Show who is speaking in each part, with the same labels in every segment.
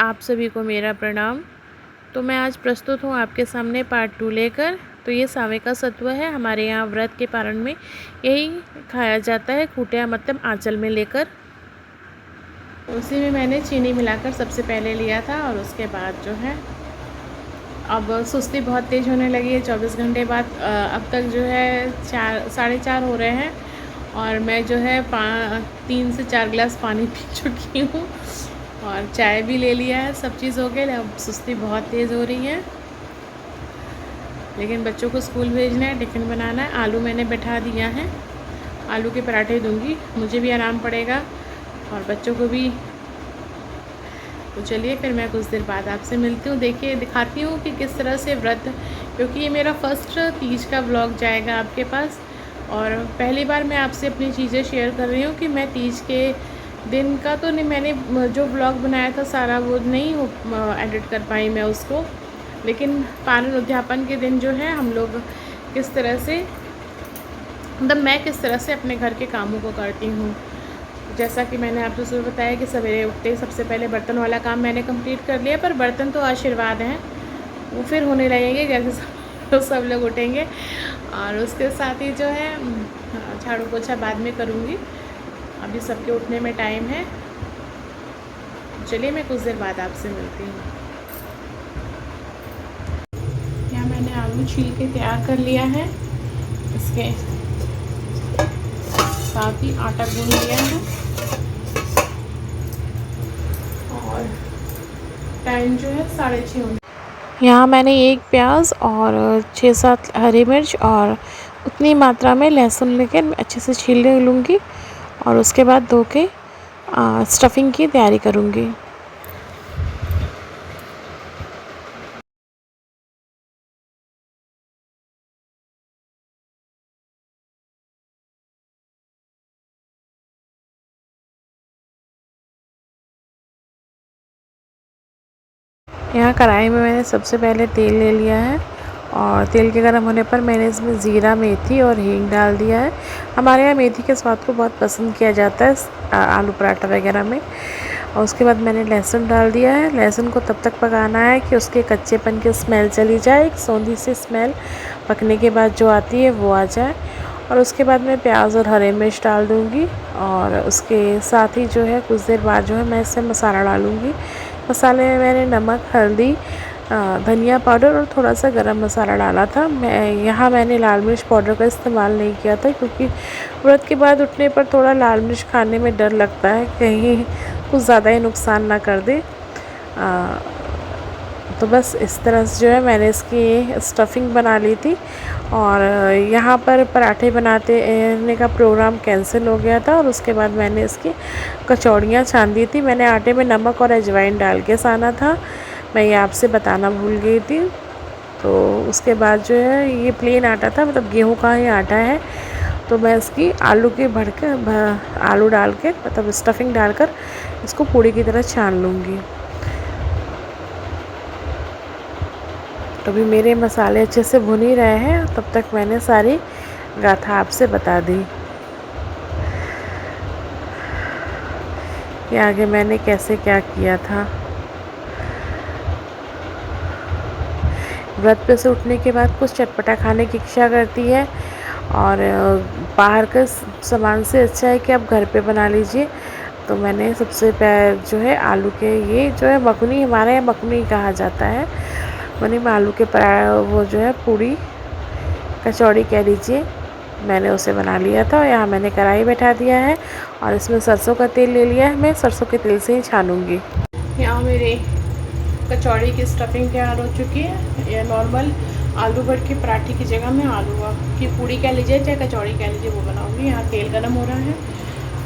Speaker 1: आप सभी को मेरा प्रणाम। तो मैं आज प्रस्तुत हूँ आपके सामने पार्ट 2 लेकर। तो ये सावे का सत्व है। हमारे यहाँ व्रत के पारण में यही खाया जाता है, खूटिया मतलब आंचल में लेकर। उसी में मैंने चीनी मिलाकर सबसे पहले लिया था और उसके बाद जो है अब सुस्ती बहुत तेज़ होने लगी है। 24 घंटे बाद अब तक जो है 4 साढ़े 4 हो रहे हैं और मैं जो है 3 से 4 गिलास पानी पी चुकी हूँ और चाय भी ले लिया है। सब चीज़ हो गई। अब सुस्ती बहुत तेज़ हो रही है, लेकिन बच्चों को स्कूल भेजना है, टिफ़िन बनाना है। आलू मैंने बैठा दिया है, आलू के पराठे दूंगी, मुझे भी आराम पड़ेगा और बच्चों को भी। तो चलिए फिर मैं कुछ देर बाद आपसे मिलती हूँ। देखिए दिखाती हूँ कि किस तरह से व्रत, क्योंकि ये मेरा फर्स्ट तीज का व्लॉग जाएगा आपके पास और पहली बार मैं आपसे अपनी चीज़ें शेयर कर रही हूँ कि मैं तीज के दिन का तो नहीं, मैंने जो व्लॉग बनाया था सारा वो नहीं एडिट कर पाई मैं उसको, लेकिन पारण उद्यापन के दिन जो है हम लोग किस तरह से, मतलब मैं किस तरह से अपने घर के कामों को करती हूँ। जैसा कि मैंने आपसे सुबह बताया कि सवेरे उठते सबसे पहले बर्तन वाला काम मैंने कंप्लीट कर लिया, पर बर्तन तो आशीर्वाद हैं, वो फिर होने लगेंगे जैसे सब लोग उठेंगे। और उसके साथ ही जो है झाड़ू पोछा बाद में करूँगी, अभी सबके उठने में टाइम है। चलिए मैं कुछ देर बाद आपसे मिलती हूँ। यहाँ मैंने आलू छील के तैयार कर लिया है, इसके साथ ही आटा गूंद लिया है और टाइम जो है 6:30 होने। यहाँ मैंने 1 प्याज और 6-7 हरी मिर्च और उतनी मात्रा में लहसुन लेकर अच्छे से छील लूँगी और उसके बाद धो के स्टफिंग की तैयारी करूँगी। यहाँ कढ़ाई में मैंने सबसे पहले तेल ले लिया है और तेल के गर्म होने पर मैंने इसमें ज़ीरा, मेथी और हींग डाल दिया है। हमारे यहाँ मेथी के स्वाद को बहुत पसंद किया जाता है आलू पराठा वगैरह में। और उसके बाद मैंने लहसुन डाल दिया है। लहसुन को तब तक पकाना है कि उसके कच्चेपन की स्मेल चली जाए, एक सौंधी सी स्मेल पकने के बाद जो आती है वो आ जाए। और उसके बाद मैं प्याज और हरी मिर्च डाल दूँगी और उसके साथ ही जो है कुछ देर बाद जो है मैं इसमें मसाला डालूँगी। मसाले में मैंने नमक, हल्दी, धनिया पाउडर और थोड़ा सा गरम मसाला डाला था। मैंने लाल मिर्च पाउडर का इस्तेमाल नहीं किया था, क्योंकि व्रत के बाद उठने पर थोड़ा लाल मिर्च खाने में डर लगता है कहीं कुछ ज़्यादा ही नुकसान ना कर दे। तो बस इस तरह से जो है मैंने इसकी स्टफिंग बना ली थी और यहाँ पर पराठे बनाने का प्रोग्राम कैंसिल हो गया था और उसके बाद मैंने इसकी कचौड़ियाँ छान दी थी। मैंने आटे में नमक और अजवाइन डाल के साना था, मैं ये आपसे बताना भूल गई थी। तो उसके बाद जो है ये प्लेन आटा था, मतलब गेहूं का ही आटा है। तो मैं इसकी आलू डाल के मतलब स्टफिंग डालकर इसको पूड़ी की तरह छान लूँगी। तो अभी मेरे मसाले अच्छे से भुन ही रहे हैं, तब तक मैंने सारी गाथा आपसे बता दी कि आगे मैंने कैसे क्या किया था। व्रत पे से उठने के बाद कुछ चटपटा खाने की इच्छा करती है और बाहर का सामान से अच्छा है कि आप घर पे बना लीजिए। तो मैंने सबसे पहले जो है आलू के, ये जो है मखनी, हमारे यहाँ मखनी कहा जाता है, मैंने आलू के वो जो है पूड़ी, कचौड़ी कह लीजिए, मैंने उसे बना लिया था। यहाँ मैंने कढ़ाई बैठा दिया है और इसमें सरसों का तेल ले लिया है, मैं सरसों के तेल से ही छानूँगी। यहाँ मेरे कचौड़ी की स्टफिंग तैयार हो चुकी है। ये नॉर्मल आलू भर के पराठे की जगह मैं आलू की पूड़ी कह लीजिए चाहे कचौड़ी कह लीजिए वो बनाऊँगी। यहाँ तेल गर्म हो रहा है।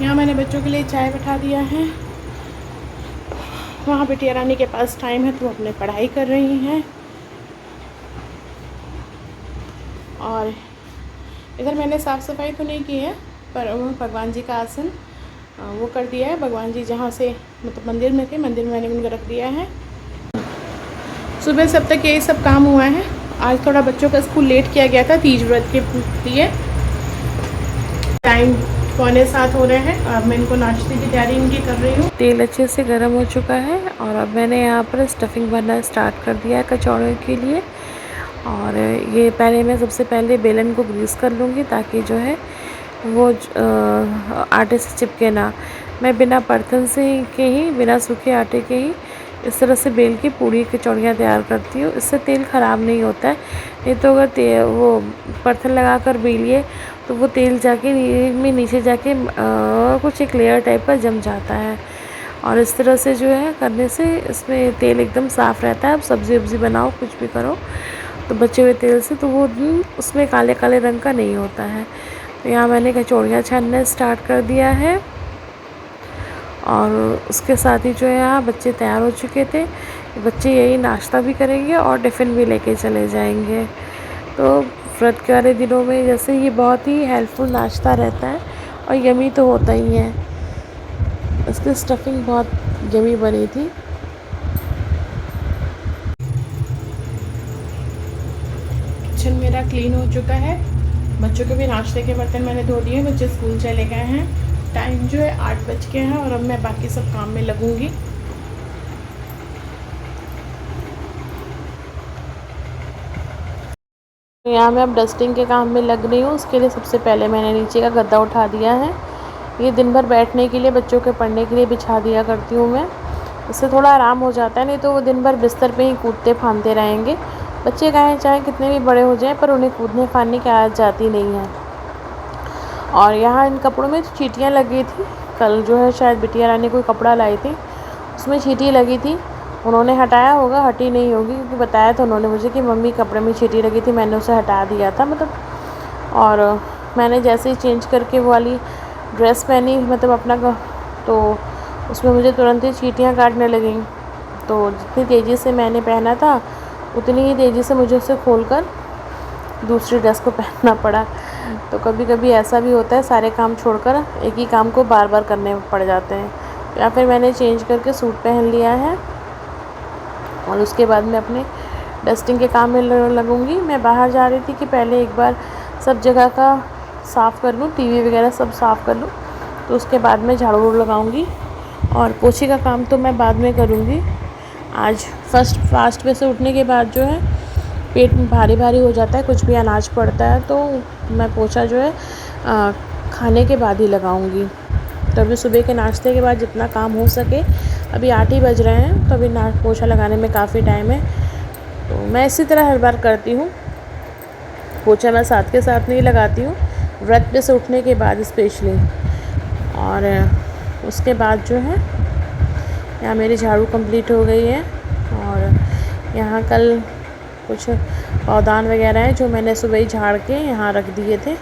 Speaker 1: यहाँ मैंने बच्चों के लिए चाय बैठा दिया है। वहाँ बिटिया रानी के पास टाइम है तो अपने पढ़ाई कर रही हैं और इधर मैंने साफ़ सफाई तो नहीं की है, पर भगवान जी का आसन वो कर दिया है। भगवान जी जहाँ से मतलब मंदिर में थे, मंदिर में मैंने उनको रख दिया है। सुबह से अब तक यही सब काम हुआ है। आज थोड़ा बच्चों का स्कूल लेट किया गया था तीज व्रत के लिए। टाइम 6:45 हो रहे हैं। अब मैं इनको नाश्ते की तैयारी इनकी कर रही हूँ। तेल अच्छे से गर्म हो चुका है और अब मैंने यहाँ पर स्टफिंग बनना स्टार्ट कर दिया है कचौड़ों के लिए। और ये मैं सबसे पहले बेलन को ग्रीस कर लूँगी ताकि जो है वो आटे से चिपके ना। मैं बिना बर्तन से ही बिना सूखे आटे के ही इस तरह से बेल के पूड़ी कचौड़ियाँ तैयार करती हूँ। इससे तेल ख़राब नहीं होता है। नहीं तो अगर वो बर्तन लगा कर बेलिए तो वो तेल जाके नीचे जाके कुछ एक लेयर टाइप का जम जाता है। और इस तरह से जो है करने से इसमें तेल एकदम साफ़ रहता है। अब सब्ज़ी वब्ज़ी बनाओ कुछ भी करो तो बचे हुए तेल से तो वो उसमें काले काले रंग का नहीं होता है। तो यहाँ मैंने कचौड़ियाँ छानना स्टार्ट कर दिया है। और उसके साथ ही जो है यहाँ बच्चे तैयार हो चुके थे। बच्चे यही नाश्ता भी करेंगे और टिफ़िन भी लेके चले जाएंगे। तो व्रत के वाले दिनों में जैसे ये बहुत ही हेल्पफुल नाश्ता रहता है और यमी तो होता ही है। इसकी स्टफिंग बहुत यमी बनी थी। किचन मेरा क्लीन हो चुका है। बच्चों के भी नाश्ते के बर्तन मैंने धो दिए। बच्चे स्कूल चले गए हैं। टाइम जो है 8 बज के हैं और अब मैं बाकी सब काम में लगूंगी। यहाँ मैं अब डस्टिंग के काम में लग रही हूँ। उसके लिए सबसे पहले मैंने नीचे का गद्दा उठा दिया है। ये दिन भर बैठने के लिए बच्चों के पढ़ने के लिए बिछा दिया करती हूँ मैं। इससे थोड़ा आराम हो जाता है, नहीं तो वो दिन भर बिस्तर पे ही कूदते फांदते रहेंगे। बच्चे चाहे कितने भी बड़े हो जाएं पर उन्हें कूदने फांदने की आदत जाती नहीं है। और यहाँ इन कपड़ों में चींटियाँ लगी थी। कल जो है शायद बिटिया रानी कोई कपड़ा लाई थी, उसमें चींटी लगी थी। उन्होंने हटाया होगा, हटी नहीं होगी क्योंकि बताया था उन्होंने मुझे कि मम्मी कपड़े में चींटी लगी थी, मैंने उसे हटा दिया था और मैंने जैसे ही चेंज करके वो वाली ड्रेस पहनी अपना तो उसमें मुझे तुरंत ही चींटियाँ काटने लगीं। तो जितनी तेज़ी से मैंने पहना था उतनी ही तेज़ी से मुझे उसे खोलकर दूसरी ड्रेस को पहनना पड़ा। तो कभी कभी ऐसा भी होता है, सारे काम छोड़कर एक ही काम को बार बार करने पड़ जाते हैं। या फिर मैंने चेंज करके सूट पहन लिया है और उसके बाद मैं अपने डस्टिंग के काम में लगूंगी। मैं बाहर जा रही थी कि पहले एक बार सब जगह का साफ़ कर लूँ, टीवी वगैरह सब साफ़ कर लूँ, तो उसके बाद मैं झाड़ू लगाऊंगी। और पोछे का काम तो मैं बाद में करूँगी। आज फास्ट में से उठने के बाद जो है पेट में भारी भारी हो जाता है, कुछ भी अनाज पड़ता है, तो मैं पोछा जो है खाने के बाद ही लगाऊंगी। तो अभी सुबह के नाश्ते के बाद जितना काम हो सके, अभी 8 ही बज रहे हैं तो अभी पोछा लगाने में काफ़ी टाइम है। तो मैं इसी तरह हर बार करती हूँ। पोछा मैं साथ के साथ नहीं लगाती हूँ, व्रत पे से उठने के बाद स्पेशली। और उसके बाद जो है यहाँ मेरी झाड़ू कंप्लीट हो गई है। और यहाँ कल कुछ पौधान वगैरह हैं जो मैंने सुबह ही झाड़ के यहाँ रख दिए थे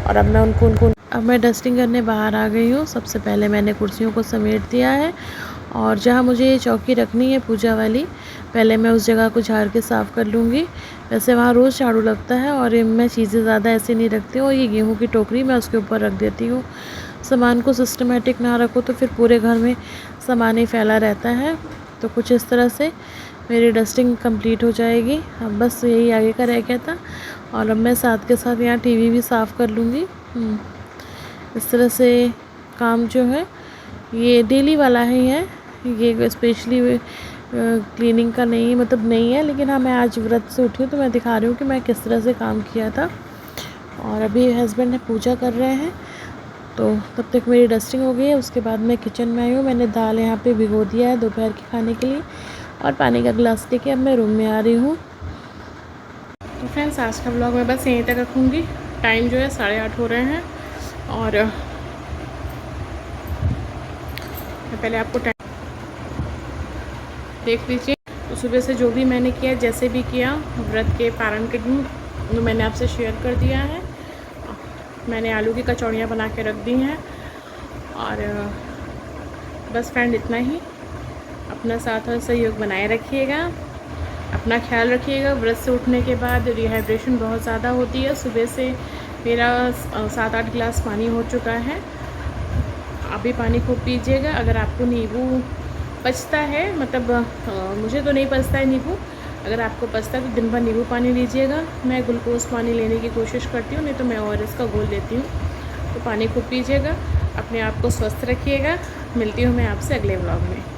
Speaker 1: और अब मैं डस्टिंग करने बाहर आ गई हूँ। सबसे पहले मैंने कुर्सियों को समेट दिया है और जहाँ मुझे ये चौकी रखनी है पूजा वाली, पहले मैं उस जगह को झाड़ के साफ़ कर लूँगी। वैसे वहाँ रोज़ झाड़ू लगता है और मैं चीज़ें ज़्यादा ऐसे नहीं रखती हूँ। और ये गेहूँ की टोकरी मैं उसके ऊपर रख देती हूँ। सामान को सिस्टमेटिक ना रखो तो फिर पूरे घर में सामान ही फैला रहता है। तो कुछ इस तरह से मेरी डस्टिंग कंप्लीट हो जाएगी। अब बस यही आगे का रह गया था। और अब मैं साथ के साथ यहाँ टीवी भी साफ़ कर लूँगी। इस तरह से काम जो है ये डेली वाला ही है, ये स्पेशली क्लीनिंग का नहीं है। लेकिन हाँ, मैं आज व्रत से उठी हूँ तो मैं दिखा रही हूँ कि मैं किस तरह से काम किया था। और अभी हस्बैंड ने पूजा कर रहे हैं तो तब तक मेरी डस्टिंग हो गई है। उसके बाद मैं किचन में आई हूँ। मैंने दाल यहाँ पे भिगो दिया है दोपहर के खाने के लिए और पानी का गिलास लेके अब मैं रूम में आ रही हूँ। तो फ्रेंड्स, आज का ब्लॉग मैं बस यहीं तक रखूँगी। टाइम जो है 8:30 हो रहे हैं और पहले आपको टाइम देख लीजिए। तो सुबह से जो भी मैंने किया, जैसे भी किया व्रत के पारण के दिन, तो मैंने आपसे शेयर कर दिया है। मैंने आलू की कचौड़ियाँ बना के रख दी हैं और बस फ्रेंड इतना ही। अपना साथ और सहयोग बनाए रखिएगा, अपना ख्याल रखिएगा। व्रत से उठने के बाद डिहाइड्रेशन बहुत ज़्यादा होती है। सुबह से मेरा 7-8 गिलास पानी हो चुका है। आप भी पानी खूब पीजिएगा। अगर आपको नींबू पचता है, मुझे तो नहीं पचता है नींबू, अगर आपको पचता है तो दिन भर नींबू पानी लीजिएगा। मैं ग्लूकोज पानी लेने की कोशिश करती हूँ, नहीं तो मैं ORS का घोल लेती हूँ। तो पानी खूब पीजिएगा, अपने आप को स्वस्थ रखिएगा। मिलती हूँ मैं आपसे अगले व्लॉग में।